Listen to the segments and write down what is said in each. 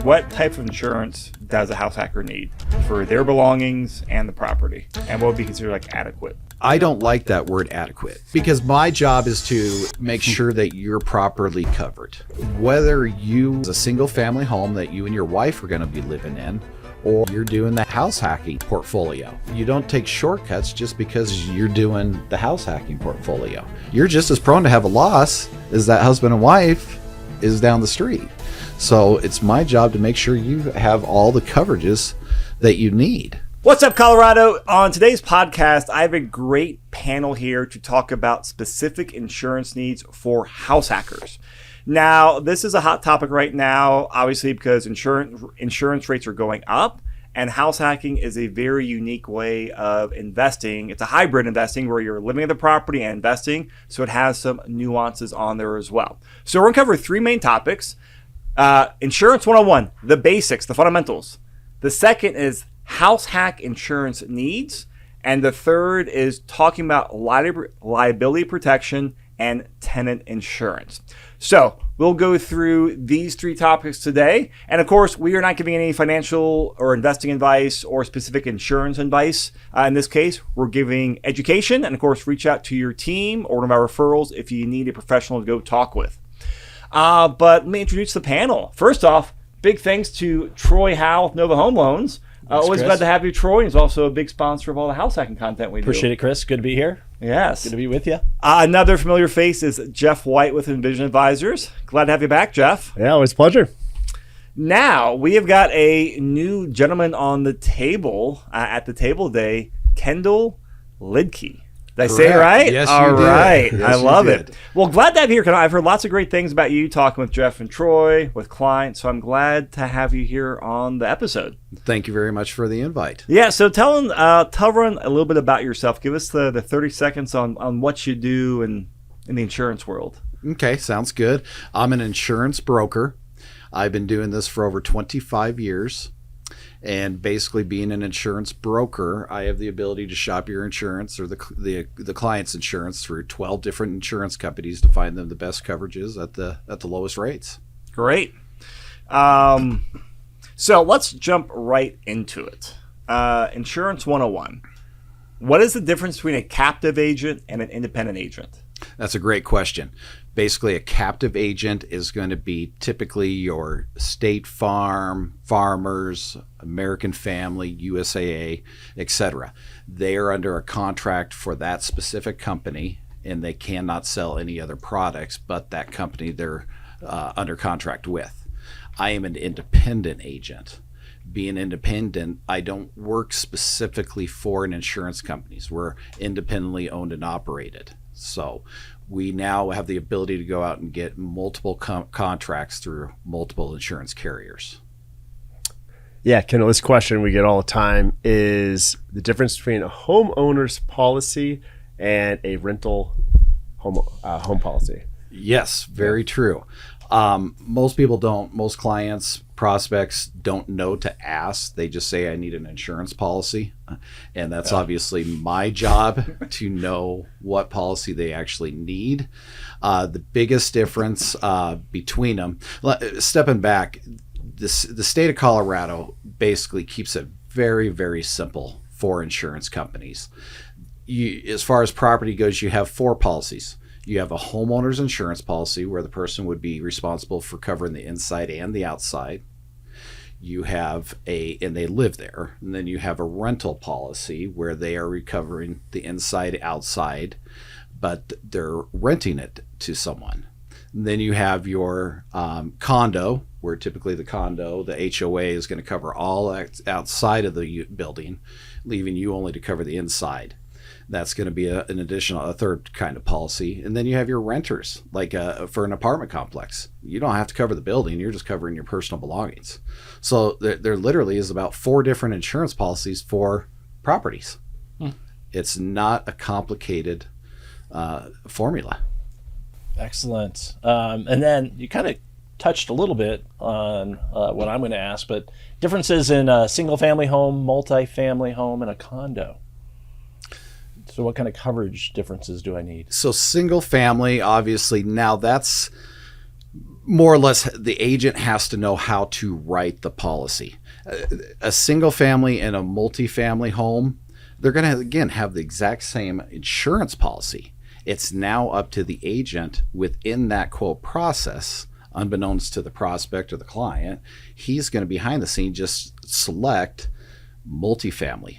what type of insurance does a house hacker need for their belongings and the property? And what would be considered like adequate? I don't like that word adequate because my job is to make sure that you're properly covered. Whether you a single family home that you and your wife are going to be living in, or you're doing the house hacking portfolio. You don't take shortcuts just because you're doing the house hacking portfolio. You're just as prone to have a loss as that husband and wife is down the street. So it's my job to make sure you have all the coverages that you need. What's up, Colorado? On today's podcast, I have a great panel here to talk about specific insurance needs for house hackers. Now, this is a hot topic right now, obviously, because insurance rates are going up, and house hacking is a very unique way of investing. It's a hybrid investing where you're living in the property and investing, so it has some nuances on there as well. So we're going to cover three main topics. Insurance 101, the basics, the fundamentals. The second is house hack insurance needs. And the third is talking about liability protection and tenant insurance. So we'll go through these three topics today. And of course, we are not giving any financial or investing advice or specific insurance advice. In this case, we're giving education. And of course, reach out to your team or one of our referrals if you need a professional to go talk with. But let me introduce the panel. First off, big thanks to Troy Howell with Nova Home Loans. Always glad to have you, Troy. He's also a big sponsor of all the house hacking content we do. Appreciate it, Chris. Good to be here. Yes. Good to be with you. Another familiar face is Jeff White with Envision Advisors. Glad to have you back, Jeff. Yeah, always a pleasure. Now, we have got a new gentleman on the table, at the table today, Kendall Liedke. Did I say it right? Yes, all you did. right. Yes, I love you it. did. Well, glad to have you here. I've heard lots of great things about you talking with Jeff and Troy, with clients. So I'm glad to have you here on the episode. Thank you very much for the invite. Yeah. So tell everyone a little bit about yourself. Give us the 30 seconds on what you do in the insurance world. Okay, sounds good. I'm an insurance broker. I've been doing this for over 25 years. And basically being an insurance broker, I have the ability to shop your insurance or the client's insurance through 12 different insurance companies to find them the best coverages at the lowest rates. Great. So let's jump right into it. Insurance 101. What is the difference between a captive agent and an independent agent? That's a great question. Basically, a captive agent is going to be typically your State Farm, Farmers, American Family, USAA, etc. They are under a contract for that specific company, and they cannot sell any other products but that company they're under contract with. I am an independent agent. Being independent, I don't work specifically for an insurance companies. We're independently owned and operated. So we now have the ability to go out and get multiple contracts through multiple insurance carriers. Yeah, Kendall, this question we get all the time is the difference between a homeowner's policy and a rental home policy. Yes, very true. Most people don't, most clients, prospects don't know to ask. They just say, I need an insurance policy. And that's obviously my job to know what policy they actually need. The biggest difference between them, stepping back, the state of Colorado basically keeps it very, very simple for insurance companies. As far as property goes, you have four policies. You have a homeowner's insurance policy where the person would be responsible for covering the inside and the outside. You have and they live there. And then you have a rental policy where they are recovering the inside, outside, but they're renting it to someone. And then you have your condo, where typically the condo, the HOA is going to cover all outside of the building, leaving you only to cover the inside. That's going to be a third kind of policy. And then you have your renters, like for an apartment complex. You don't have to cover the building. You're just covering your personal belongings. So there literally is about 4 different insurance policies for properties. It's not a complicated formula. Excellent. And then you kind of touched a little bit on what I'm going to ask, but differences in a single-family home, multi-family home, and a condo. So what kind of coverage differences do I need? So single family, obviously, now that's more or less, the agent has to know how to write the policy. A single family and a multifamily home, they're going to, again, have the exact same insurance policy. It's now up to the agent within that quote process, unbeknownst to the prospect or the client. He's going to behind the scene just select multifamily,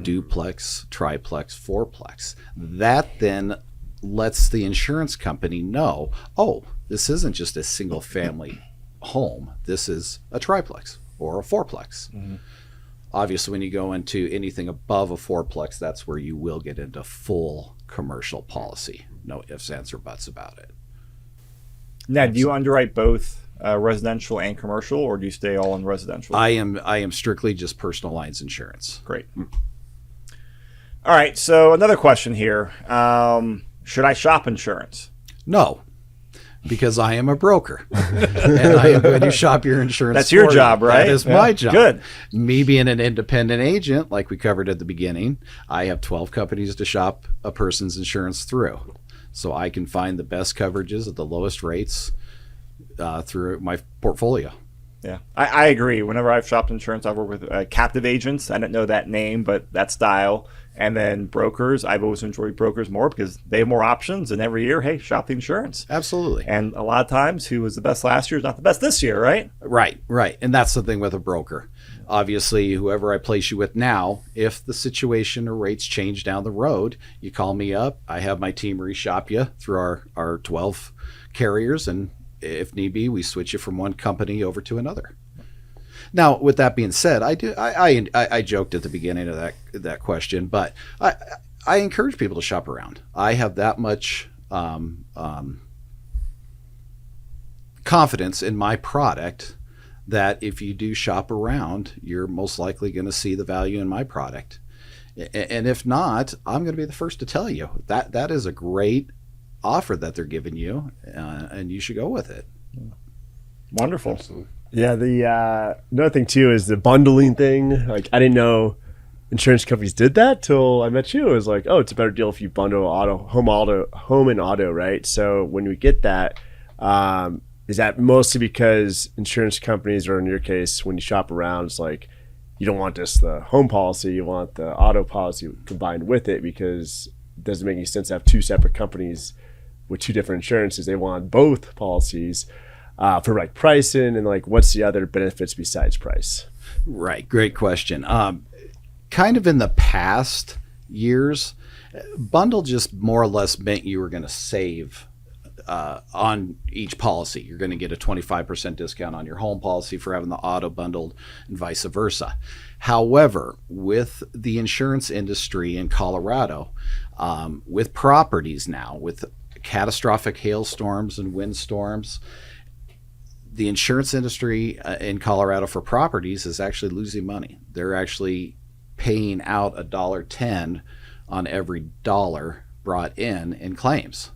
duplex, triplex, fourplex. That then lets the insurance company know, oh, this isn't just a single family home. This is a triplex or a fourplex. Obviously, when you go into anything above a fourplex, that's where you will get into full commercial policy. No ifs, ands, or buts about it. Now, do you underwrite both residential and commercial, or do you stay all in residential? I am strictly just personal lines insurance. Great. All right, so another question here. Should I shop insurance? No, because I am a broker and I am going to shop your insurance. That's your for job, you. right? That is my job. Good. Me being an independent agent, like we covered at the beginning, I have 12 companies to shop a person's insurance through. So I can find the best coverages at the lowest rates through my portfolio. Yeah, I agree. Whenever I've shopped insurance, I've worked with captive agents. I didn't know that name, but that style. And then brokers. I've always enjoyed brokers more because they have more options. And every year, hey, shop the insurance. Absolutely. And a lot of times, who was the best last year is not the best this year, right? Right. And that's the thing with a broker. Obviously, whoever I place you with now, if the situation or rates change down the road, you call me up. I have my team reshop you through our 12 carriers. And if need be, we switch you from one company over to another. Now, with that being said, I joked at the beginning of that question, but I encourage people to shop around. I have that much confidence in my product that if you do shop around, you're most likely going to see the value in my product. And if not, I'm going to be the first to tell you that is a great offer that they're giving you, and you should go with it. Wonderful. Absolutely. Yeah, the another thing too is the bundling thing. Like, I didn't know insurance companies did that till I met you. It was like, oh, it's a better deal if you bundle home and auto, right? So when we get that, is that mostly because insurance companies, or in your case, when you shop around, it's like you don't want just the home policy, you want the auto policy combined with it, because it doesn't make any sense to have two separate companies with two different insurances. They want both policies. For like pricing, and like what's the other benefits besides price? Right. Great question. Kind of in the past years, bundle just more or less meant you were going to save on each policy. You're going to get a 25% discount on your home policy for having the auto bundled, and vice versa. However, with the insurance industry in Colorado, with properties now, with catastrophic hailstorms and windstorms, the insurance industry in Colorado for properties is actually losing money. They're actually paying out $1.10 on every dollar brought in claims.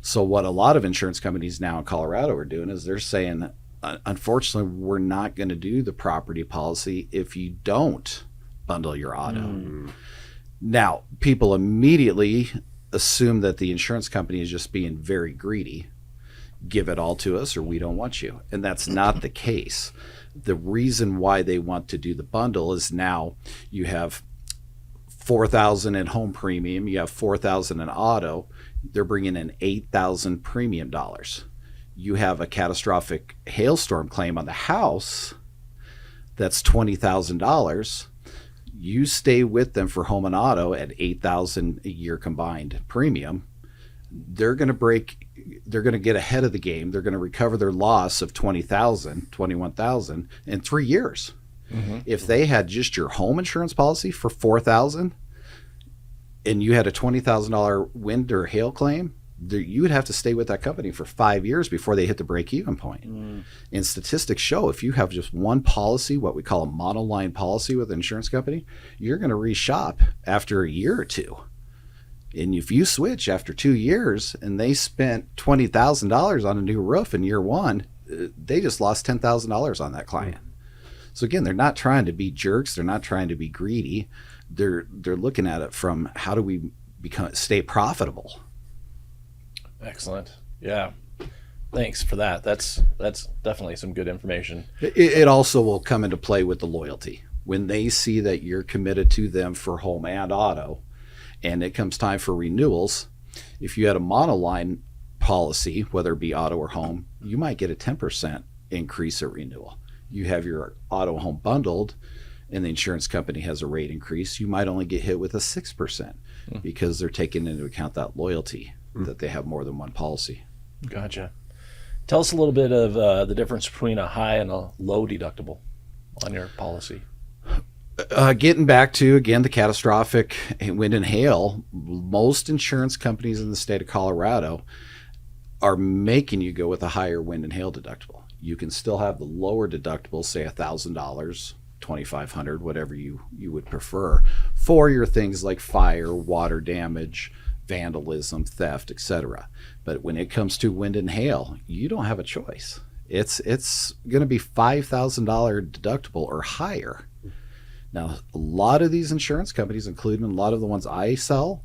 So what a lot of insurance companies now in Colorado are doing is they're saying, unfortunately, we're not going to do the property policy if you don't bundle your auto. Now, people immediately assume that the insurance company is just being very greedy. Give it all to us or we don't want you. And that's not the case. The reason why they want to do the bundle is now you have $4,000 in home premium, you have $4,000 in auto, they're bringing in $8,000 premium dollars. You have a catastrophic hailstorm claim on the house, that's $20,000. You stay with them for home and auto at $8,000 a year combined premium. They're going to get ahead of the game. They're going to recover their loss of $20,000, $21,000 in 3 years. If they had just your home insurance policy for $4,000 and you had a $20,000 wind or hail claim, you would have to stay with that company for 5 years before they hit the break-even point. And statistics show if you have just one policy, what we call a monoline policy with an insurance company, you're going to reshop after a year or two. And if you switch after 2 years and they spent $20,000 on a new roof in year one, they just lost $10,000 on that client. So again, they're not trying to be jerks. They're not trying to be greedy. They're looking at it from how do we stay profitable. Excellent. Yeah. Thanks for that. That's definitely some good information. It also will come into play with the loyalty. When they see that you're committed to them for home and auto, and it comes time for renewals, if you had a monoline policy, whether it be auto or home, you might get a 10% increase at renewal. You have your auto home bundled, and the insurance company has a rate increase, you might only get hit with a 6% because they're taking into account that loyalty that they have more than one policy. Gotcha. Tell us a little bit of the difference between a high and a low deductible on your policy. Getting back to, again, the catastrophic wind and hail, most insurance companies in the state of Colorado are making you go with a higher wind and hail deductible. You can still have the lower deductible, say $1,000, $2,500, whatever you would prefer, for your things like fire, water damage, vandalism, theft, etc. But when it comes to wind and hail, you don't have a choice. It's going to be $5,000 deductible or higher. Now, a lot of these insurance companies, including a lot of the ones I sell,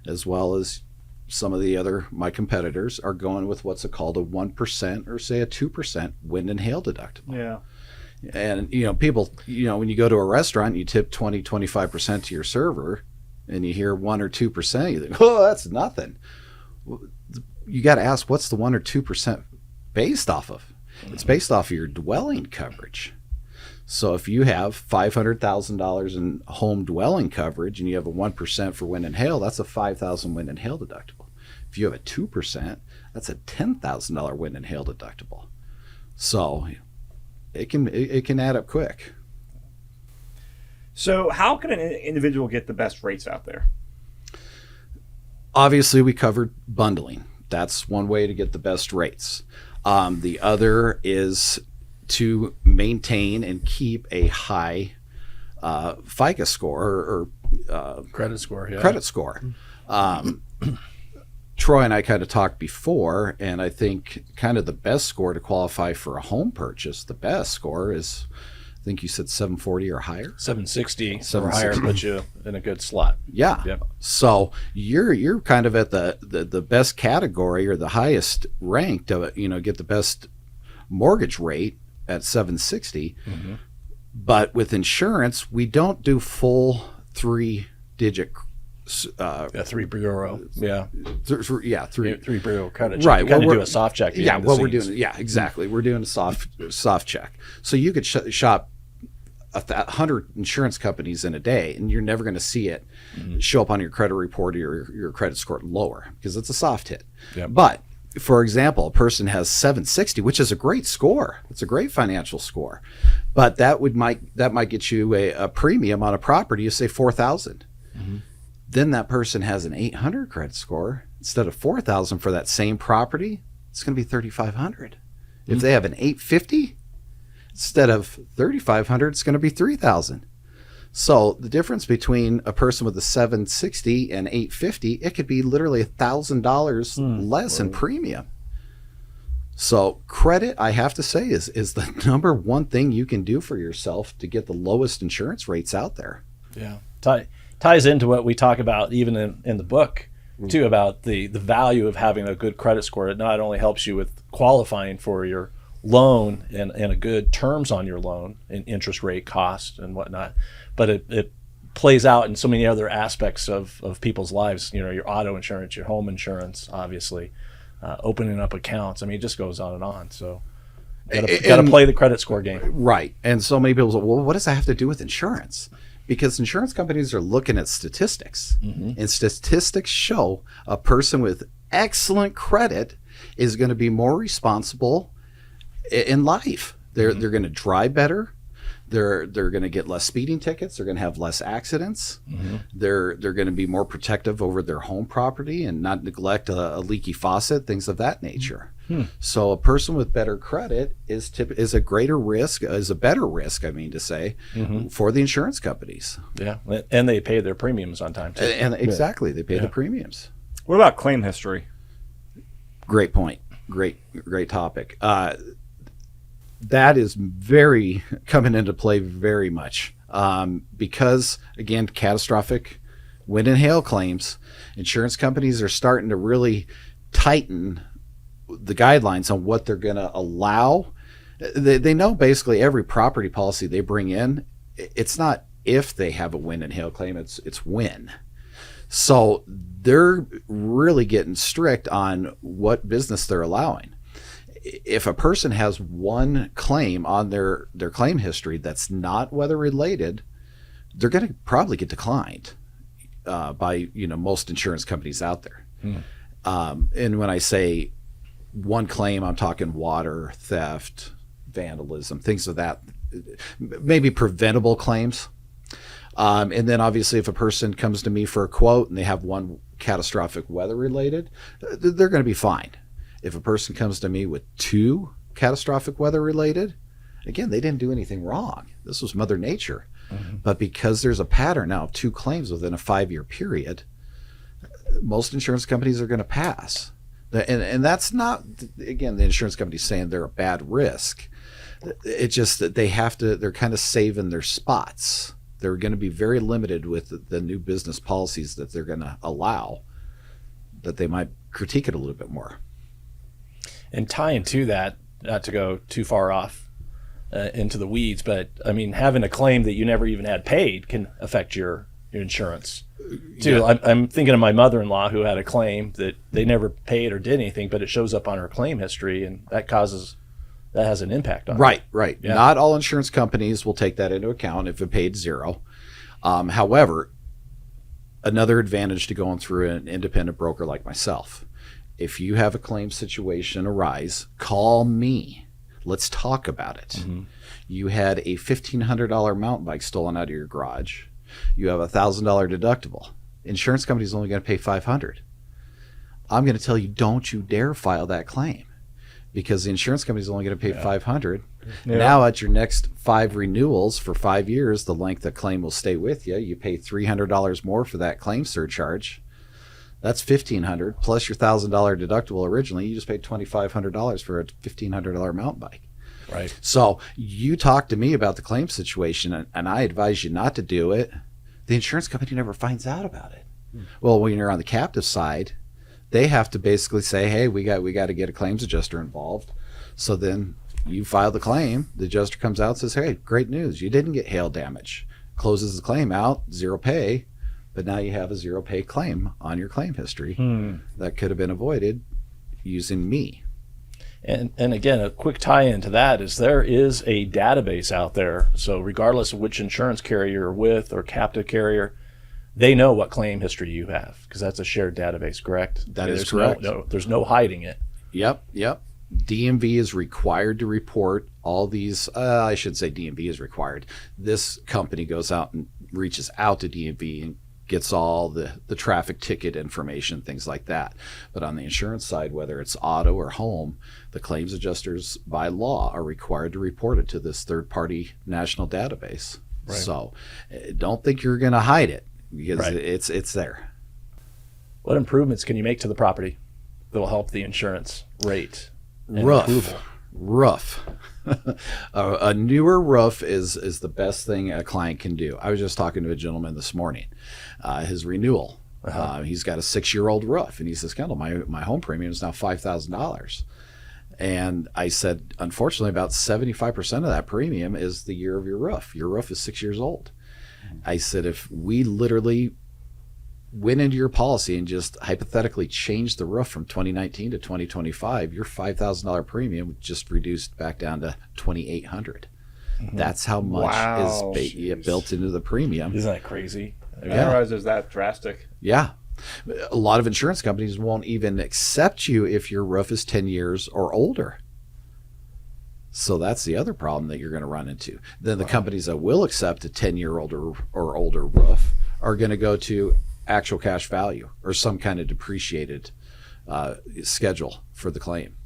as well as some of the other my competitors, are going with what's called a 1% or say a 2% wind and hail deductible. Yeah. And people, when you go to a restaurant, you tip 20-25% to your server, and you hear 1 or 2%, you think, oh, that's nothing. You got to ask, what's the 1 or 2% based off of? It's based off of your dwelling coverage. So if you have $500,000 in home dwelling coverage and you have a 1% for wind and hail, that's a $5,000 wind and hail deductible. If you have a 2%, that's a $10,000 wind and hail deductible. So it can add up quick. So how can an individual get the best rates out there? Obviously, we covered bundling. That's one way to get the best rates. The other is to maintain and keep a high FICO score or Credit score, yeah. credit score. Troy and I kind of talked before, and I think kind of the best score to qualify for a home purchase, the best score is, I think you said 740 or higher. 760 or higher puts you in a good slot. Yeah. Yep. So you're kind of at the best category or the highest ranked to get the best mortgage rate at 760. Mm-hmm. But with insurance, we don't do full 3-digit. 3 bureau. Yeah. Three 3 bureau credit check. Right. You kind of Well, do a soft check. Yeah, behind the what we're scenes. doing. Yeah, exactly. We're doing a soft check. So you could shop 100 insurance companies in a day, and you're never going to see it show up on your credit report or your credit score lower because it's a soft hit. Yep. But for example, a person has 760, which is a great score. It's a great financial score, but that might get you a premium on a property of say $4,000. Mm-hmm. Then that person has an 800 credit score instead of 4,000 for that same property. It's going to be 3,500. If they have an 850 instead of 3,500, it's going to be 3,000. So the difference between a person with a 760 and 850, it could be literally $1,000 less in premium. So credit, I have to say, is the number one thing you can do for yourself to get the lowest insurance rates out there. Yeah. Ties into what we talk about even in the book too, about the value of having a good credit score. It not only helps you with qualifying for your loan and a good terms on your loan and interest rate, cost and whatnot, but it plays out in so many other aspects of people's lives. Your auto insurance, your home insurance, obviously, opening up accounts. I mean, it just goes on and on. So got to play the credit score game. Right. And so many people say, well, what does that have to do with insurance? Because insurance companies are looking at statistics, and statistics show a person with excellent credit is going to be more responsible in life. They're going to drive better. They're going to get less speeding tickets. They're going to have less accidents. They're going to be more protective over their home property and not neglect a leaky faucet, things of that nature. So a person with better credit is a better risk, I mean to say, for the insurance companies. Yeah, and they pay their premiums on time too. And exactly, they pay the premiums. What about claim history? Great point. Great topic. That is very coming into play very much because, again, catastrophic wind and hail claims, insurance companies are starting to really tighten the guidelines on what they're going to allow. They know basically every property policy they bring in, it's not if they have a wind and hail claim, it's when. So they're really getting strict on what business they're allowing. If a person has one claim on their claim history that's not weather related, they're going to probably get declined by most insurance companies out there. And when I say one claim, I'm talking water, theft, vandalism, things of that, maybe preventable claims. And then obviously if a person comes to me for a quote and they have one catastrophic weather related, they're going to be fine. If a person comes to me with two catastrophic weather related, again, they didn't do anything wrong. This was Mother Nature. But because there's a pattern now of two claims within a 5-year period, most insurance companies are going to pass. And that's not, again, the insurance company saying they're a bad risk. It's just that they're kind of saving their spots. They're going to be very limited with the new business policies that they're going to allow, that they might critique it a little bit more. And tying to that, not to go too far off into the weeds, but I mean, having a claim that you never even had paid can affect your insurance too. Yeah. I'm thinking of my mother-in-law who had a claim that they never paid or did anything, but it shows up on her claim history, and that has an impact on it. Right. Yeah. Not all insurance companies will take that into account if it paid zero. However, another advantage to going through an independent broker like myself, if you have a claim situation arise, call me. Let's talk about it. You had a $1,500 mountain bike stolen out of your garage. You have a $1,000 deductible. Insurance company's only going to pay $500. I'm going to tell you, don't you dare file that claim, because the insurance company's only going to pay $500. Yeah. Now at your next 5 renewals for 5 years, the length of claim will stay with you. You pay $300 more for that claim surcharge. That's $1,500 plus your $1,000 deductible. Originally, you just paid $2,500 for a $1,500 mountain bike. Right. So you talk to me about the claim situation, and I advise you not to do it. The insurance company never finds out about it. Well, when you're on the captive side, they have to basically say, hey, we got to get a claims adjuster involved. So then you file the claim. The adjuster comes out and says, hey, great news. You didn't get hail damage. Closes the claim out, zero pay. But now you have a zero pay claim on your claim history that could have been avoided using me. And again, a quick tie-in to that is there is a database out there. So regardless of which insurance carrier you're with or captive carrier, they know what claim history you have, because that's a shared database, correct? That is correct. There's no hiding it. Yep. DMV is required to report all these. I should say DMV is required. This company goes out and reaches out to DMV and gets all the traffic ticket information, things like that. But on the insurance side, whether it's auto or home, the claims adjusters by law are required to report it to this third-party national database. Right. So don't think you're going to hide it, because it's there. What improvements can you make to the property that will help the insurance rate? Roof. A newer roof is the best thing a client can do. I was just talking to a gentleman this morning. His renewal, he's got a 6-year-old roof, and he says, Kendall, my home premium is now $5,000. And I said, unfortunately, about 75% of that premium is the year of your roof. Your roof is 6 years old. I said, if we literally went into your policy and just hypothetically changed the roof from 2019 to 2025, your $5,000 premium just reduced back down to $2,800. That's how much is built into the premium. Isn't that crazy? I didn't realize it was that drastic. Yeah. A lot of insurance companies won't even accept you if your roof is 10 years or older. So that's the other problem that you're going to run into. Then the companies that will accept a 10-year-old or older roof are going to go to actual cash value or some kind of depreciated schedule for the claim.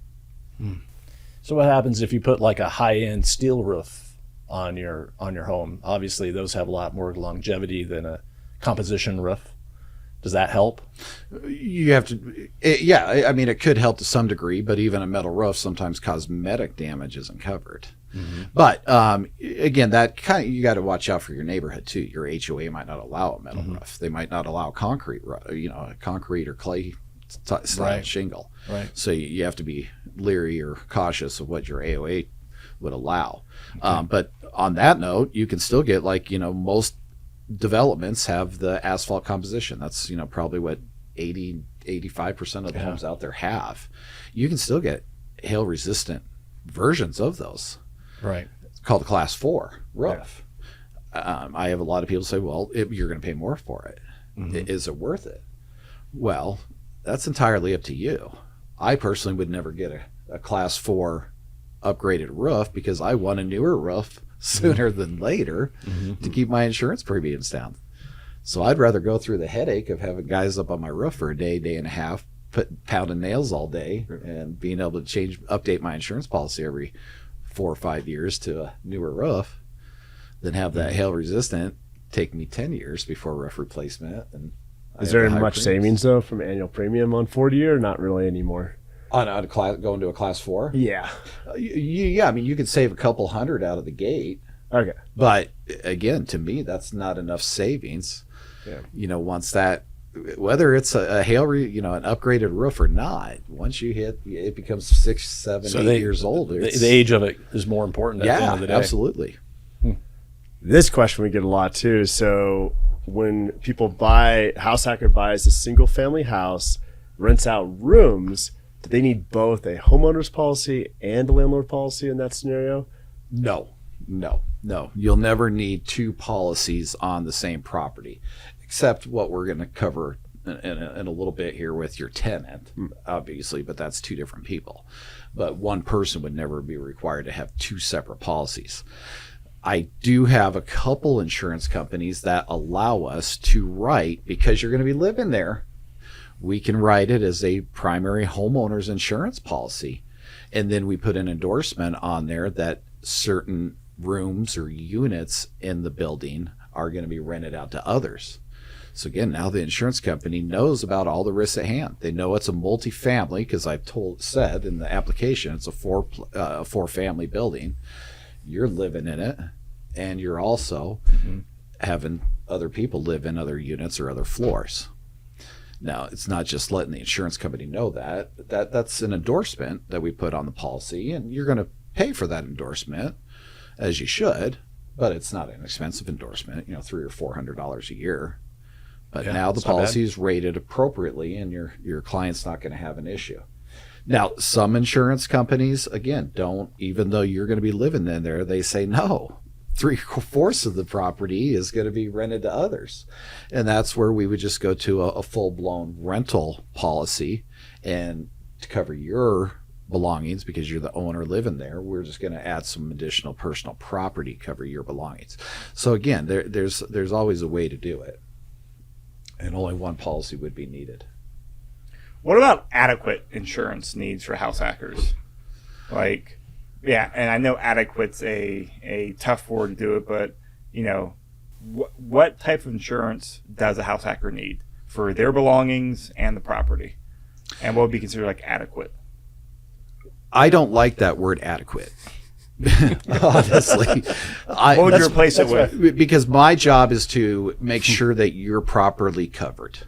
So what happens if you put like a high-end steel roof on your home? Obviously, those have a lot more longevity than a composition roof. Does that help? You have to, I mean, it could help to some degree, but even a metal roof, sometimes cosmetic damage isn't covered. But again, that kind of, you got to watch out for your neighborhood too. Your HOA might not allow a metal roof. They might not allow concrete, a concrete or clay style Right. shingle. Right. So you have to be leery or cautious of what your AOA would allow. But on that note, you can still get, like, most developments have the asphalt composition. That's, probably what 85% of the homes out there have. You can still get hail resistant versions of those. Right. It's called a class 4 roof. I have a lot of people say, well, you're going to pay more for it. Is it worth it? Well, that's entirely up to you. I personally would never get a class 4 upgraded roof because I want a newer roof sooner than later to keep my insurance premiums down. So I'd rather go through the headache of having guys up on my roof for a day and a half, pounding nails all day, and being able to update my insurance policy every 4 or 5 years to a newer roof, than have that hail resistant take me 10 years before roof replacement. And Is there much savings though from annual premium on 40, or not really anymore? On a class, going to a class 4? Yeah. Yeah, I mean, you could save a couple hundred out of the gate. Okay. But again, to me, that's not enough savings. Yeah. Once that, whether it's an upgraded roof or not, once you hit, it becomes 6, 7, 8 years old. The age of it is more important at the end of the day. Absolutely. This question we get a lot too. So when people house hacker buys a single family house, rents out rooms, do they need both a homeowner's policy and a landlord policy in that scenario? No. You'll never need 2 policies on the same property, except what we're going to cover in a little bit here with your tenant, obviously, but that's 2 different people. But one person would never be required to have 2 separate policies. I do have a couple insurance companies that allow us to write, because you're going to be living there, we can write it as a primary homeowner's insurance policy. And then we put an endorsement on there that certain rooms or units in the building are going to be rented out to others. So again, now the insurance company knows about all the risks at hand. They know it's a multifamily, because I've said in the application it's a 4-family building. You're living in it, and you're also having other people live in other units or other floors. Now, it's not just letting the insurance company know that's an endorsement that we put on the policy, and you're going to pay for that endorsement, as you should, but it's not an expensive endorsement, $300 or $400 a year. But now the policy is rated appropriately, and your client's not going to have an issue. Now, some insurance companies, again, don't, even though you're going to be living in there, they say, no, 3/4 of the property is going to be rented to others. And that's where we would just go to a full-blown rental policy, and to cover your belongings, because you're the owner living there, we're just going to add some additional personal property, cover your belongings. So again, there's always a way to do it, and only one policy would be needed. What about adequate insurance needs for house hackers? And I know adequate's a tough word to do it, but what type of insurance does a house hacker need for their belongings and the property? And what would be considered like adequate? I don't like that word adequate. Honestly, what would you replace it with? Because my job is to make sure that you're properly covered.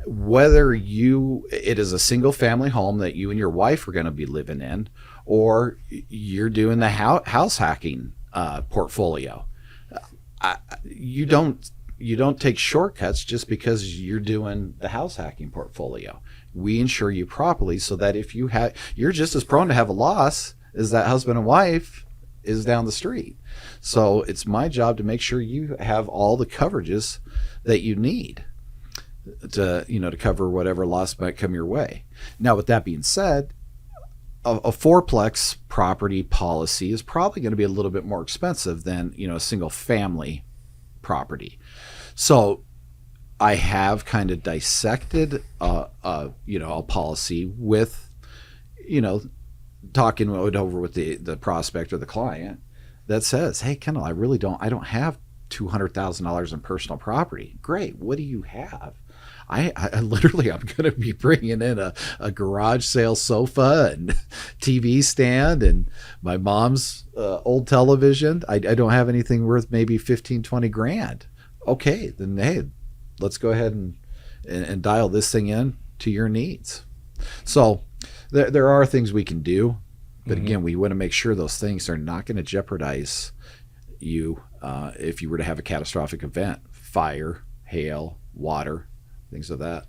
Whether it is a single family home that you and your wife are going to be living in, or you're doing the house hacking portfolio, you don't take shortcuts just because you're doing the house hacking portfolio. We insure you properly so that if you're just as prone to have a loss as that husband and wife is down the street. So it's my job to make sure you have all the coverages that you need to cover whatever loss might come your way. Now, with that being said, a fourplex property policy is probably going to be a little bit more expensive than a single family property. So I have kind of dissected a policy with talking it over with the prospect or the client that says, hey, Kendall, I don't have $200,000 in personal property. Great. What do you have? I literally, I'm going to be bringing in a garage sale sofa and TV stand and my mom's old television. I don't have anything worth maybe 15, 20 grand. Okay, then hey, let's go ahead and dial this thing in, to your needs. So there are things we can do, but again, we want to make sure those things are not going to jeopardize you if you were to have a catastrophic event, fire, hail, water, things of that.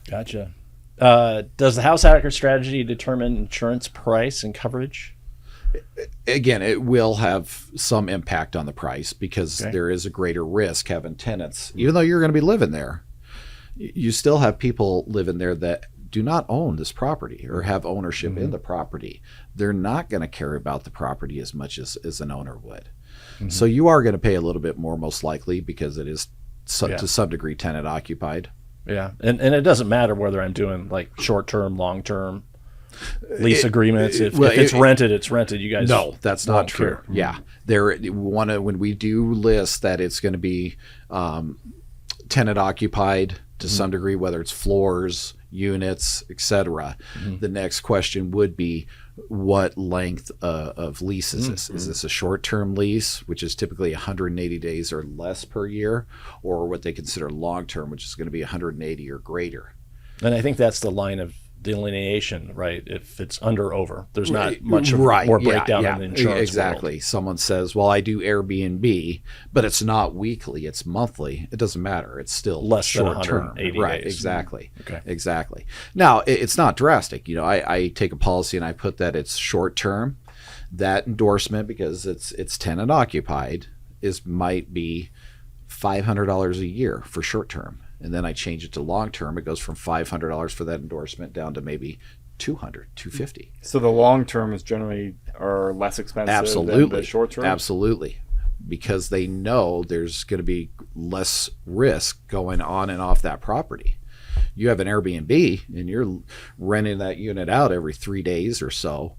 Gotcha. Does the house hacker strategy determine insurance price and coverage? Again, it will have some impact on the price because there is a greater risk having tenants. Even though you're going to be living there, you still have people living there that do not own this property or have ownership in the property. They're not going to care about the property as much as an owner would. So you are going to pay a little bit more, most likely, because it is to some degree tenant occupied. Yeah, and it doesn't matter whether I'm doing like short-term, long-term lease agreements. If it's rented, it's rented. You guys that's not true. Care. Yeah, when we do list that it's going to be tenant occupied to some degree, whether it's floors, units, etc. The next question would be, what length of lease is this? Is this a short-term lease, which is typically 180 days or less per year, or what they consider long-term, which is going to be 180 or greater? And I think that's the line of delineation, right? If it's under or over, there's not much more breakdown in the insurance exactly world. Someone says, well, I do Airbnb, but it's not weekly, it's monthly. It doesn't matter. It's still less short than term. 180 right, days. exactly. Okay. Exactly. Now, it's not drastic. I take a policy and I put that it's short term. That endorsement, because it's tenant occupied, might be $500 a year for short term. And then I change it to long term. It goes from $500 for that endorsement down to maybe $200, $250. So the long term is generally are less expensive than the short term? Absolutely. Because they know there's going to be less risk going on and off that property. You have an Airbnb and you're renting that unit out every 3 days or so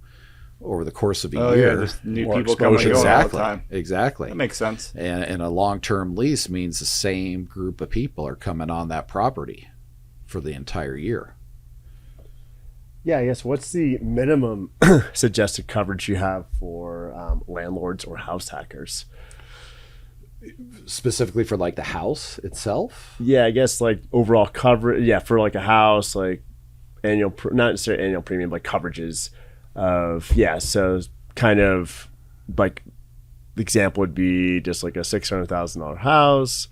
over the course of a year. Yeah, there's new people coming and going all the time. Exactly. That makes sense. And a long-term lease means the same group of people are coming on that property for the entire year. Yeah, I guess what's the minimum suggested coverage you have for landlords or house hackers? Specifically for like the house itself? Yeah, I guess like overall coverage. Yeah, for like a house, like not necessarily annual premium, but coverages of, so kind of like the example would be just like a $600,000 house,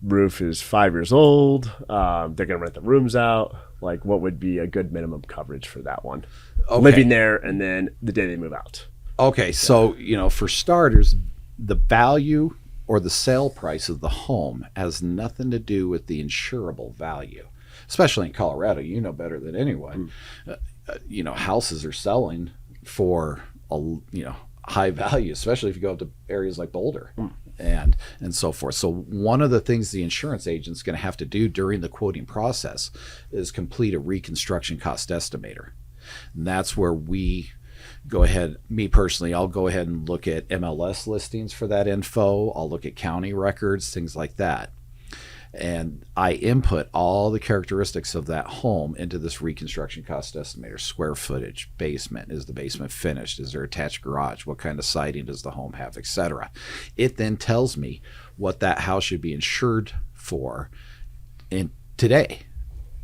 roof is 5 years old, they're gonna rent the rooms out. Like, what would be a good minimum coverage for that one? Living there and then the day they move out. Okay, so for starters, the value or the sale price of the home has nothing to do with the insurable value, especially in Colorado. You know better than anyone. Houses are selling for high value, especially if you go up to areas like Boulder and so forth. So one of the things the insurance agent's going to have to do during the quoting process is complete a reconstruction cost estimator. And that's where we go ahead, me personally, I'll go ahead and look at MLS listings for that info. I'll look at county records, things like that. And I input all the characteristics of that home into this reconstruction cost estimator. Square footage, basement, is the basement finished? Is there attached garage? What kind of siding does the home have, etc. It then tells me what that house should be insured for today.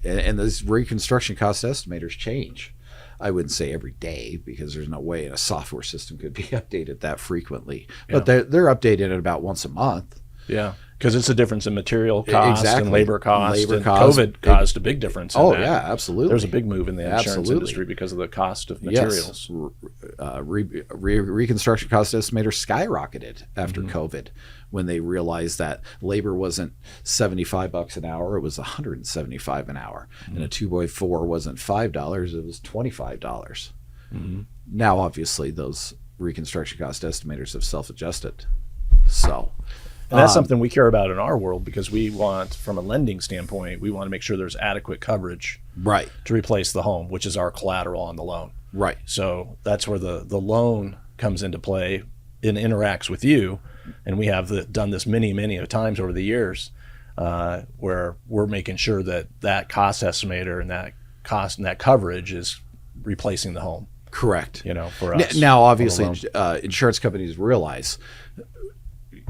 And these reconstruction cost estimators change. I wouldn't say every day, because there's no way a software system could be updated that frequently. But they're updated at about once a month. Yeah, because it's a difference in material cost and labor cost. Labor and cost. COVID caused a big difference in that. Yeah, absolutely. There's a big move in the insurance industry because of the cost of materials. Yes. Reconstruction cost estimator skyrocketed after COVID when they realized that labor wasn't $75 an hour, it was $175 an hour. And a 2x4 wasn't $5, it was $25. Now, obviously, those reconstruction cost estimators have self-adjusted. So... And that's something we care about in our world, because we want, from a lending standpoint, we want to make sure there's adequate coverage to replace the home, which is our collateral on the loan. Right. So that's where the loan comes into play and interacts with you. And we have done this many times over the years where we're making sure that cost estimator and that cost and that coverage is replacing the home. Correct. For us. Now, obviously, insurance companies realize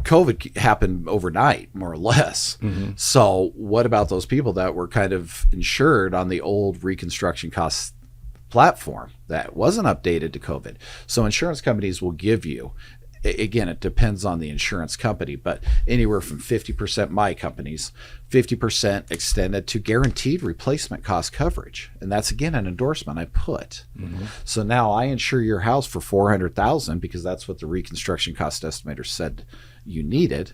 COVID happened overnight, more or less. So what about those people that were kind of insured on the old reconstruction cost platform that wasn't updated to COVID? So insurance companies will give you, again, it depends on the insurance company, but anywhere from 50%, my companies, 50% extended to guaranteed replacement cost coverage. And that's, again, an endorsement I put. So now I insure your house for $400,000 because that's what the reconstruction cost estimator said you needed.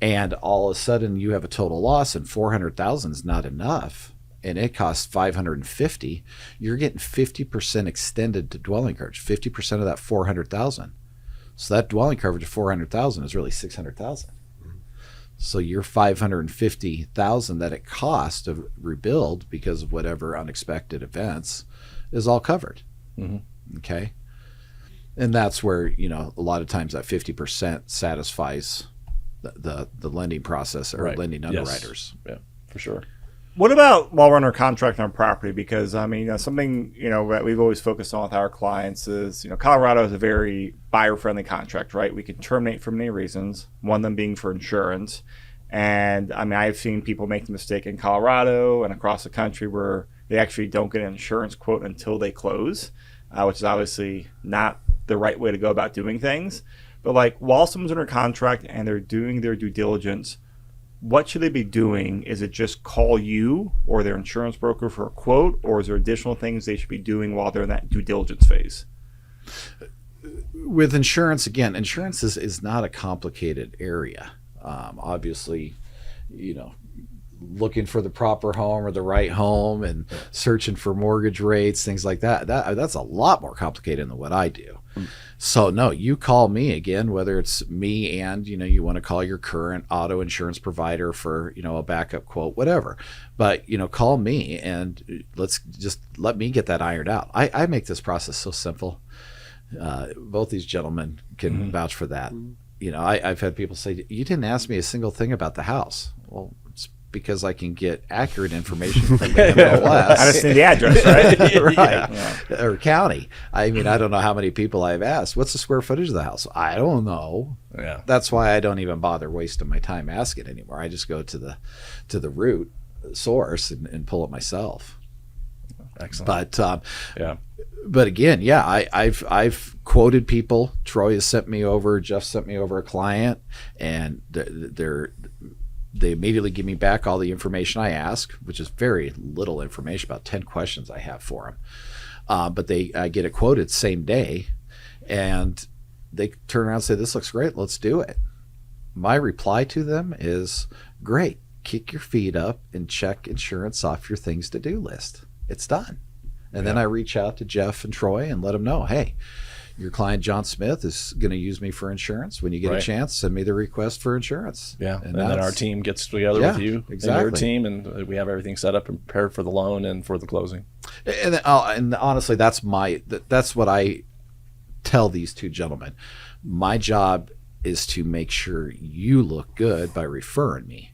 And all of a sudden you have a total loss and $400,000 is not enough. And it costs $550. You're getting 50% extended to dwelling coverage, 50% of that $400,000. So that dwelling coverage of $400,000 is really $600,000. So your $550,000 that it costs to rebuild because of whatever unexpected events is all covered. Okay, and that's where, you know, a lot of times that 50% satisfies the lending process or lending underwriters. Yeah, for sure. What about while we're under contract on property? Because, I mean, something, you know, that we've always focused on with our clients is, you know, Colorado is a very buyer-friendly contract, right? We can terminate for many reasons, one of them being for insurance. And, I mean, I've seen people make the mistake in Colorado and across the country where they actually don't get an insurance quote until they close, which is obviously not the right way to go about doing things. But, like, while someone's under contract and they're doing their due diligence, what should they be doing? Is it just call you or their insurance broker for a quote, or is there additional things they should be doing while they're in that due diligence phase? With insurance, again, insurance is not a complicated area. Obviously, you know, looking for the proper home or the right home and searching for mortgage rates, things like that's a lot more complicated than what I do. So no, you call me, again, whether it's me and, you know, you want to call your current auto insurance provider for, you know, a backup quote, whatever. But, you know, call me and let me get that ironed out. I make this process so simple. Both these gentlemen can vouch for that. You know, I've had people say, you didn't ask me a single thing about the house. Well, it's because I can get accurate information from the MLS. I just need the address, right? Right. Yeah. Or county. I mean, I don't know how many people I've asked, what's the square footage of the house? I don't know. Yeah. That's why I don't even bother wasting my time asking anymore. I just go to the root source and pull it myself. Excellent. But but again, yeah, I've quoted people. Troy has sent me over, Jeff sent me over a client, and they immediately give me back all the information I ask, which is very little information, about 10 questions I have for them. But I get it quoted same day, and they turn around and say, this looks great, let's do it. My reply to them is, great, kick your feet up and check insurance off your things to do list. It's done. And then I reach out to Jeff and Troy and let them know, hey, your client John Smith is going to use me for insurance. When you get a chance, send me the request for insurance. Yeah, and then our team gets together with you and your team, and we have everything set up and prepared for the loan and for the closing. And honestly, that's what I tell these two gentlemen. My job is to make sure you look good by referring me.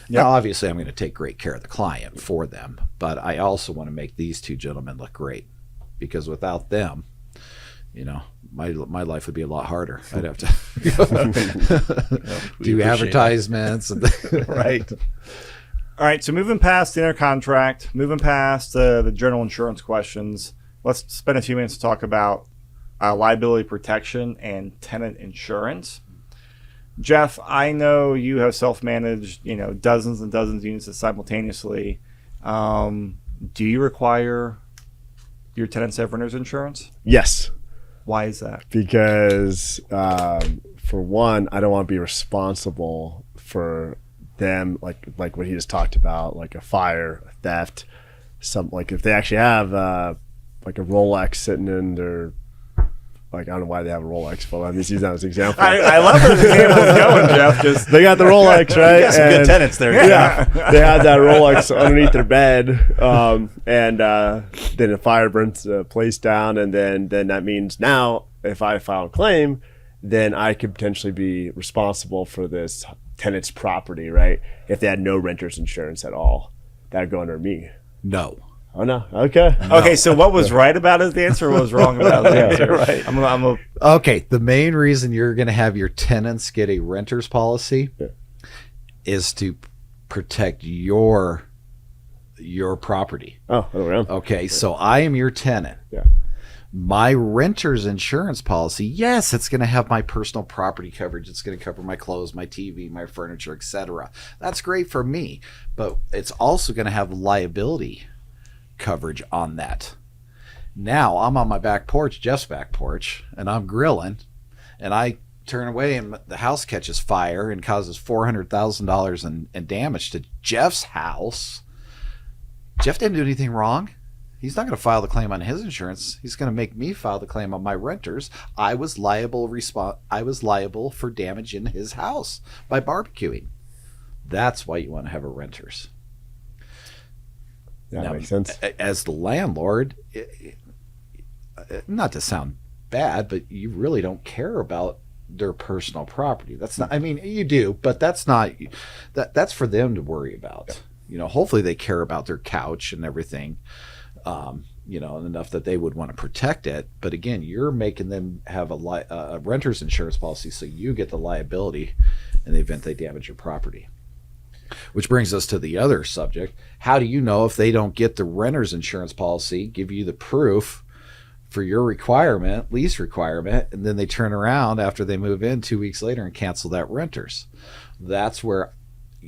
Now, obviously, I'm going to take great care of the client for them, but I also want to make these two gentlemen look great, because without them, you know, my life would be a lot harder. I'd have to do advertisements and right. All right, so moving past the inner contract, moving past the general insurance questions, let's spend a few minutes to talk about liability protection and tenant insurance. Jeff, I know you have self-managed, you know, dozens and dozens of units simultaneously. Do you require your tenants to have renter's insurance? Yes. Why is that? Because for one, I don't want to be responsible for them, like what he just talked about, like a fire, a theft, something. Like if they actually have like a Rolex sitting in their, like, I don't know why they have a Rolex, but I'm just using that as an example. I love where the example's going, Jeff. Just they got the Rolex, right? You got some good tenants there. Yeah, they had that Rolex underneath their bed, and then a fire burns the place down, and then that means now if I file a claim, then I could potentially be responsible for this tenant's property, right? If they had no renter's insurance at all, that would go under me. No. Oh no. Okay. Okay, so what was right about his answer? What was wrong about his answer? Right. Okay, the main reason you're going to have your tenants get a renter's policy is to protect your property. Oh, other way around. Okay, so I am your tenant. Yeah. My renter's insurance policy, yes, it's going to have my personal property coverage. It's going to cover my clothes, my TV, my furniture, etc. That's great for me, but it's also going to have liability coverage on that. Now I'm on my back porch, Jeff's back porch, and I'm grilling, and I turn away and the house catches fire and causes $400,000 in damage to Jeff's house. Jeff didn't do anything wrong. He's not going to file the claim on his insurance. He's going to make me file the claim on my renters. I was liable for damage in his house by barbecuing. That's why you want to have a renters. That Now, makes sense. as the landlord, not to sound bad, but you really don't care about their personal property. That's not, I mean, you do, but that's not, that's for them to worry about. You know, hopefully they care about their couch and everything, you know, enough that they would want to protect it. But again, you're making them have a renter's insurance policy, so you get the liability in the event they damage your property. Which brings us to the other subject. How do you know if they don't get the renter's insurance policy, give you the proof for your requirement, lease requirement, and then they turn around after they move in 2 weeks later and cancel that renter's? That's where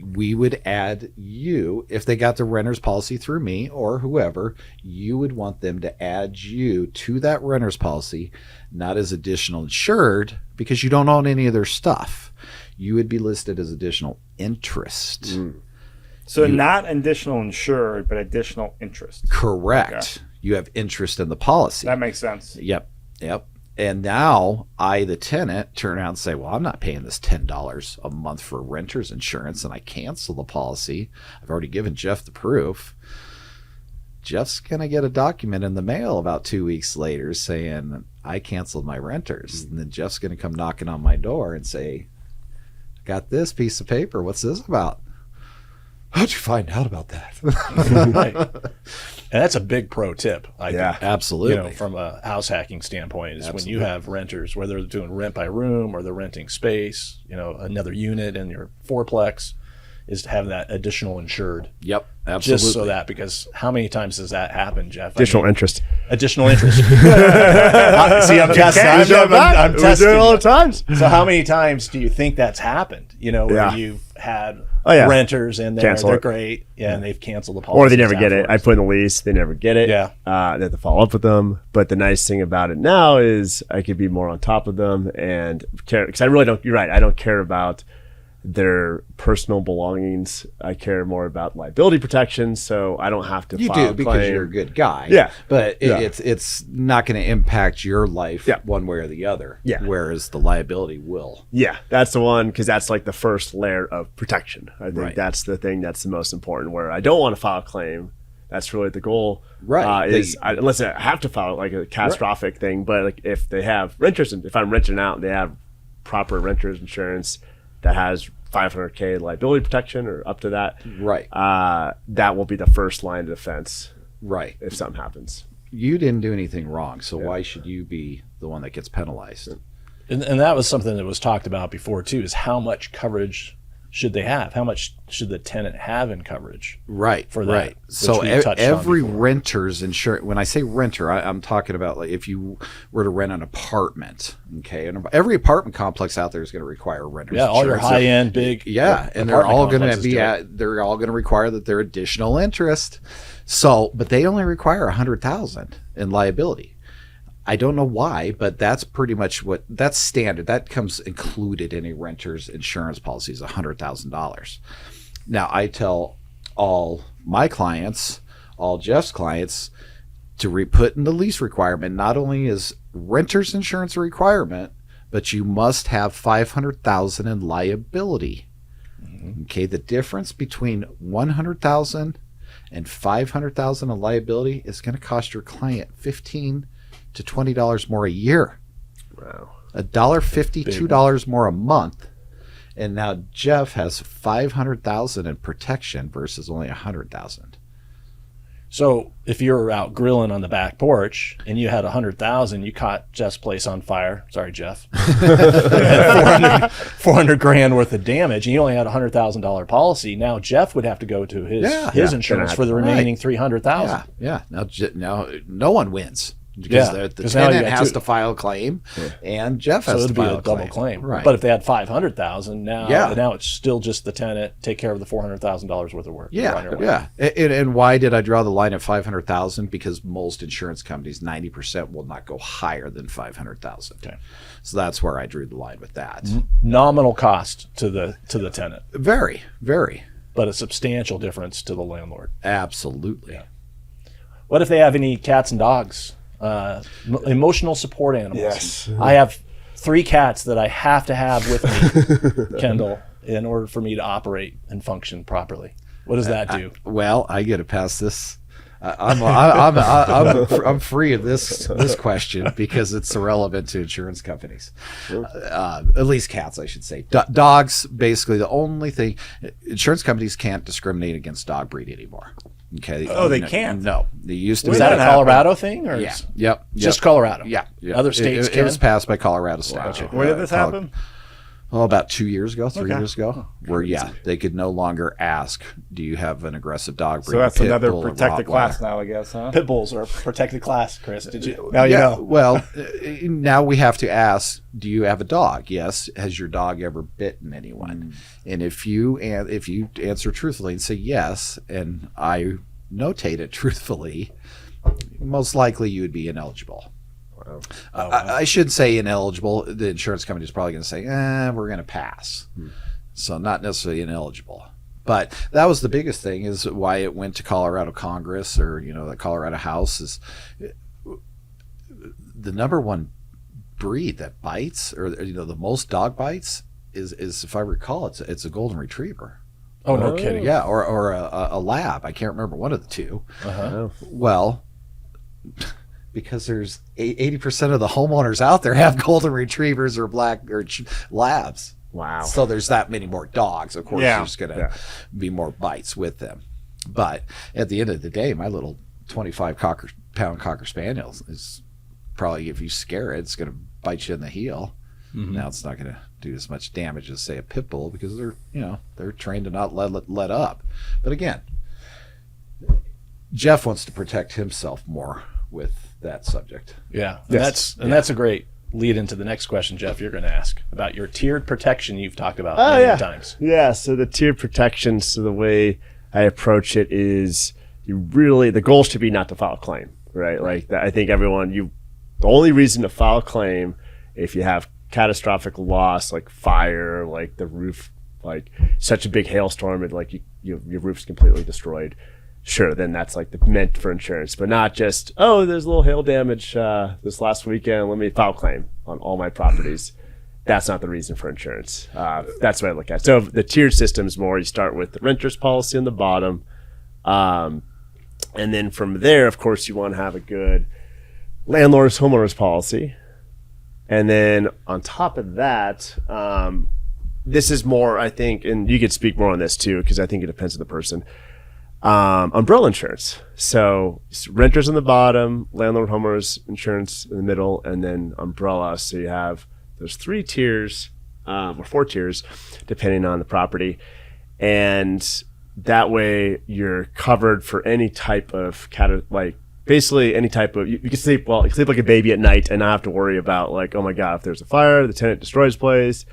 we would add you, if they got the renter's policy through me or whoever, you would want them to add you to that renter's policy, not as additional insured, because you don't own any of their stuff. You would be listed as additional interest. So not additional insured, but additional interest. Correct. Okay. You have interest in the policy. That makes sense. Yep. And now I, the tenant, turn around and say, well, I'm not paying this $10 a month for renter's insurance, and I cancel the policy. I've already given Jeff the proof. Jeff's going to get a document in the mail about 2 weeks later saying, I canceled my renters. And then Jeff's going to come knocking on my door and say, I got this piece of paper. What's this about? How'd you find out about that? Right. And that's a big pro tip, I think. Absolutely. You know, from a house hacking standpoint, is when you have renters, whether they're doing rent by room or they're renting space, you know, another unit in your fourplex, is to have that additional insured. Yep, absolutely. Just so that, because how many times does that happen, Jeff? Additional interest. Additional interest. See, I'm testing. I'm We testing. do it all you. the times. So how many times do you think that's happened? You know, where Yeah. you've had renters in there, Cancel they're it. great, and they've canceled the policy. Or they never get it. I put in the lease, they never get it. Yeah. They have to follow up with them. But the nice thing about it now is I could be more on top of them and care, because I really don't. You're right. I don't care about their personal belongings. I care more about liability protection, so I don't have to. You file do a because claim. you're a good guy. Yeah. But Yeah. it's not going to impact your life Yeah. one way or the other. Yeah. Whereas the liability will. Yeah, that's the one, because that's like the first layer of protection. I think Right. that's the thing that's the most important, where I don't want to file a claim. That's really the goal. Right. Unless I have to file like a catastrophic thing, but like if they have renters, if I'm renting out and they have proper renter's insurance that has $500K liability protection or up to that, Right. that will be the first line of defense Right. if something happens. You didn't do anything wrong, so why should you be the one that gets penalized? And that was something that was talked about before too, is how much coverage should they have? How much should the tenant have in coverage? Right. For that, right. which So we touched on every before. renter's insurance, when I say renter, I'm talking about like if you were to rent an apartment, okay? And every apartment complex out there is going to require renter's Yeah, all your insurance. high end, big. Yeah, and they're apartment all going to complexes be do it. they're all going to require that they're additional interest. So, but they only require 100,000 in liability. I don't know why, but that's pretty much that's standard. That comes included in a renter's insurance policy, is $100,000. Now, I tell all my clients, all Jeff's clients, to put in the lease requirement. Not only is renter's insurance a requirement, but you must have 500,000 in liability. Okay, the difference between 100,000 and 500,000 in liability is going to cost your client $15 to $20 more a year. Wow. $1.50, $2 more a month. And now Jeff has 500,000 in protection versus only 100,000. So if you were out grilling on the back porch and you had 100,000, you caught Jeff's place on fire. Sorry, Jeff. 400 grand worth of damage, and you only had $100,000 policy. Now Jeff would have to go to his insurance for the remaining 300,000. Yeah. Now no one wins. Because the tenant has to file a claim, and Jeff has to file a double claim. Right. But if they had 500,000, now it's still just the tenant take care of the $400,000 worth of work. Yeah. And why did I draw the line at 500,000? Because most insurance companies, 90% will not go higher than 500,000. Okay. So that's where I drew the line with that. Nominal cost to the tenant, Very, very. but a substantial difference to the landlord. Absolutely. Yeah. What if they have any cats and dogs? Emotional support animals. Yes. I have 3 cats that I have to have with me, Kendall, in order for me to operate and function properly. What does that do? I get to pass this. I'm free of this question because it's irrelevant to insurance companies. At least cats, I should say. Dogs, basically, the only thing insurance companies can't discriminate against dog breed anymore. Okay. Oh, they can't? No, they used to. Is be that a Colorado thing, or Yep. just Colorado? Yeah. Other states It was passed by Colorado Wow. statute. When did this happen? About 2 years ago, 3 Okay. years ago, where they could no longer ask, "Do you have an aggressive dog breed?" So that's pit another bull or protected class Rottweiler?" now, I guess, huh? Pit bulls are a protected class, Chris. Did you? Now you Yeah, know. well, now we have to ask, do you have a dog? Yes. Has your dog ever bitten anyone? And if you answer truthfully and say yes, and I notate it truthfully, most likely you would be ineligible. Wow. I should say ineligible. The insurance company is probably going to say, we're going to pass. So not necessarily ineligible. But that was the biggest thing, is why it went to Colorado Congress, or the Colorado House, is the number one breed that bites, or the most dog bites is if I recall, it's a golden retriever. Oh, no kidding. Yeah, or a lab. I can't remember, one of the two. Uh-huh. Well, because there's 80% of the homeowners out there have golden retrievers or labs. Wow. So there's that many more dogs. Of course, Yeah. there's going to be more bites with them. But at the end of the day, my little 25-pound Cocker Spaniel is probably, if you scare it, it's going to bite you in the heel. Mm-hmm. Now it's not going to do as much damage as, say, a pit bull, because they're trained to not let up. But again, Jeff wants to protect himself more with that subject. Yeah, and that's a great lead into the next question, Jeff, you're going to ask about your tiered protection you've talked about many times. Yeah, so the tiered protection, so the way I approach it is the goal should be not to file a claim, right? Like I think the only reason to file a claim, if you have catastrophic loss, like fire, like the roof, like such a big hailstorm, and like your roof's completely destroyed, sure, then that's like meant for insurance, but not just, there's a little hail damage this last weekend, let me file claim on all my properties. That's not the reason for insurance. That's what I look at. So the tiered system is more, you start with the renter's policy on the bottom, and then from there, of course, you want to have a good landlord's homeowner's policy. And then on top of that, this is more, I think, and you could speak more on this too, because I think it depends on the person. Umbrella insurance. So renters on the bottom, landlord homeowners insurance in the middle, and then umbrella. So you have those 3 tiers, or 4 tiers, depending on the property. And that way you're covered for any type of basically any type of, you can sleep like a baby at night and not have to worry about like, oh my God, if there's a fire, the tenant destroys the place,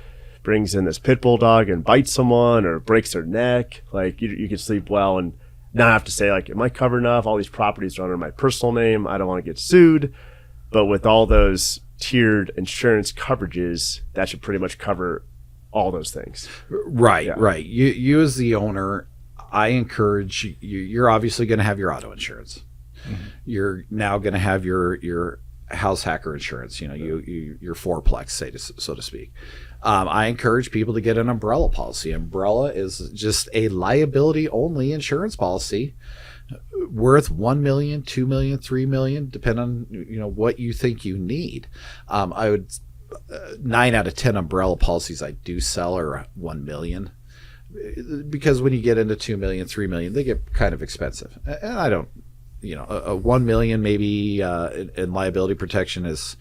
brings in this pit bull dog and bites someone or breaks their neck. Like you can sleep well and not have to say like, am I covered enough? All these properties are under my personal name. I don't want to get sued. But with all those tiered insurance coverages, that should pretty much cover all those things. Right, Yeah. right. You as the owner, I encourage you're obviously going to have your auto insurance. Mm-hmm. You're now going to have your house hacker insurance, your fourplex, so to speak. I encourage people to get an umbrella policy. Umbrella is just a liability only insurance policy worth $1 million, $2 million, $3 million, depending on what you think you need. I would 9 out of 10 umbrella policies I do sell are $1 million, because when you get into $2 million, $3 million, they get kind of expensive, and I don't a 1 million maybe in liability protection is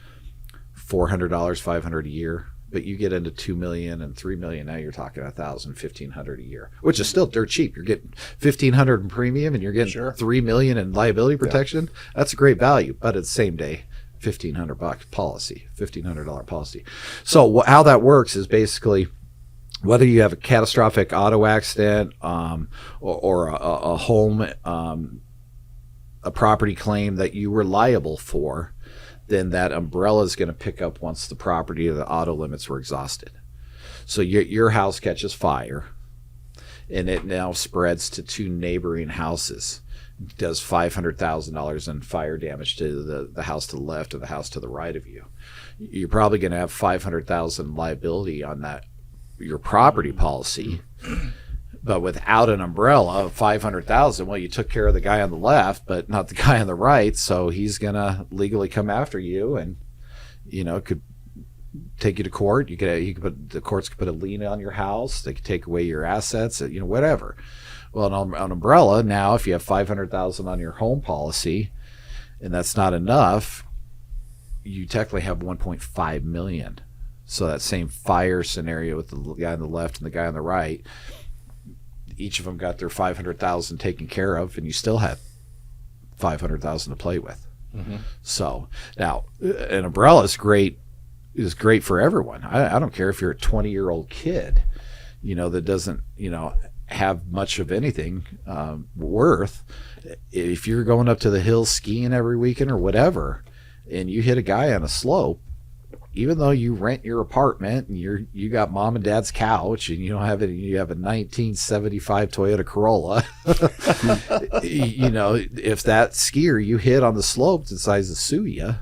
$400, $500 a year. But you get into 2 million and 3 million, now you're talking 1,000, 1,500 a year, which is still dirt cheap. You're getting 1,500 in premium and you're getting 3 million in liability protection. That's a great value, but it's same day, $1,500 policy, $1,500 policy. So how that works is basically whether you have a catastrophic auto accident or a home, a property claim that you were liable for, then that umbrella is going to pick up once the property or the auto limits were exhausted. So your house catches fire, and it now spreads to 2 neighboring houses. It does $500,000 in fire damage to the house to the left or the house to the right of you. You're probably going to have $500,000 liability on that your property policy. But without an umbrella of $500,000, well, you took care of the guy on the left, but not the guy on the right. So he's gonna legally come after you, and could take you to court. The courts could put a lien on your house. They could take away your assets. Whatever. Well, an umbrella now, if you have $500,000 on your home policy, and that's not enough, you technically have $1.5 million. So that same fire scenario with the guy on the left and the guy on the right, each of them got their $500,000 taken care of, and you still had $500,000 to play with. Mm-hmm. So now an umbrella is great for everyone. I don't care if you're a 20-year-old kid, that doesn't, have much of anything worth. If you're going up to the hills skiing every weekend or whatever, and you hit a guy on a slope, even though you rent your apartment and you got mom and dad's couch and you don't have it, you have a 1975 Toyota Corolla, if that skier you hit on the slope decides to sue you,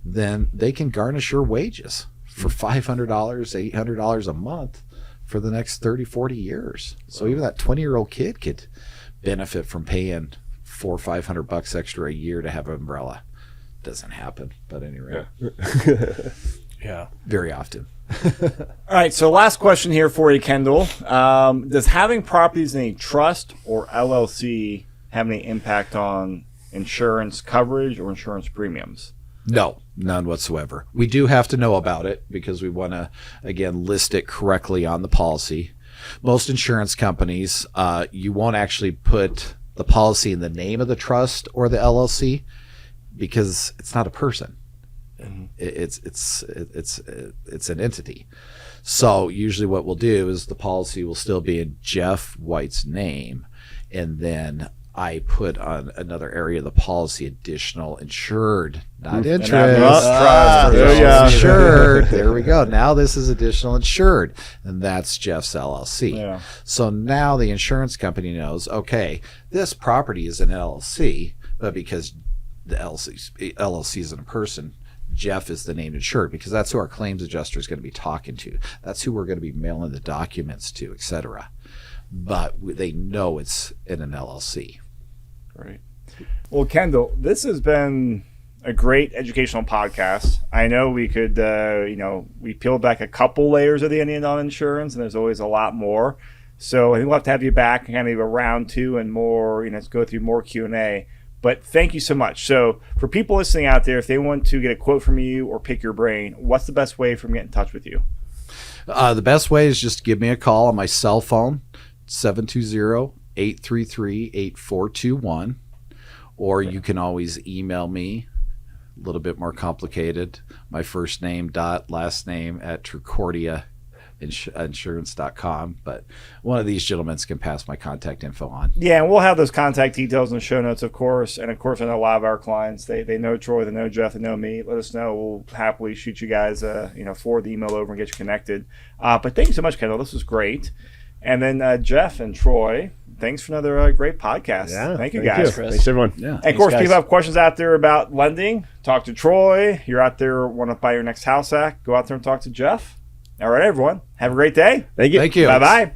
then they can garnish your wages for $500, $800 a month for the next 30, 40 years. So even that 20-year-old kid could benefit from paying $400 or $500 extra a year to have an umbrella. Doesn't happen, but anyway. Yeah. Very often. All right, so last question here for you, Kendall. Does having properties in a trust or LLC have any impact on insurance coverage or insurance premiums? No, none whatsoever. We do have to know about it because we want to, again, list it correctly on the policy. Most insurance companies, you won't actually put the policy in the name of the trust or the LLC, because it's not a person. Mm-hmm. It's an entity. So usually what we'll do is the policy will still be in Jeff White's name, and then I put on another area of the policy additional insured, not interest. Insured. There we go. Now this is additional insured, and that's Jeff's LLC. Yeah. So now the insurance company knows, okay, this property is an LLC, but because the LLC isn't a person, Jeff is the named insured, because that's who our claims adjuster is going to be talking to. That's who we're going to be mailing the documents to, etc. But they know it's in an LLC. Right. Well, Kendall, this has been a great educational podcast. I know we could, we peeled back a couple layers of the onion on insurance, and there's always a lot more. So I think we'll have to have you back and kind of a round 2 and more, let's go through more Q&A. But thank you so much. So for people listening out there, if they want to get a quote from you or pick your brain, what's the best way for them to get in touch with you? The best way is just give me a call on my cell phone, 720-833-8421. Or you can always email me, a little bit more complicated, my first name dot last name at trucordiainsurance.com. But one of these gentlemen can pass my contact info on. Yeah, and we'll have those contact details in the show notes, of course. And of course, I know a lot of our clients, they know Troy, they know Jeff, they know me. Let us know. We'll happily shoot you guys, forward the email over and get you connected. But thank you so much, Kendall. This was great. And then Jeff and Troy, thanks for another great podcast. Yeah, thank you guys. Thanks, everyone. Yeah. And of course, people have questions out there about lending. Talk to Troy. You're out there, want to buy your next house hack, go out there and talk to Jeff. All right, everyone. Have a great day. Thank you. Thank you. Bye-bye.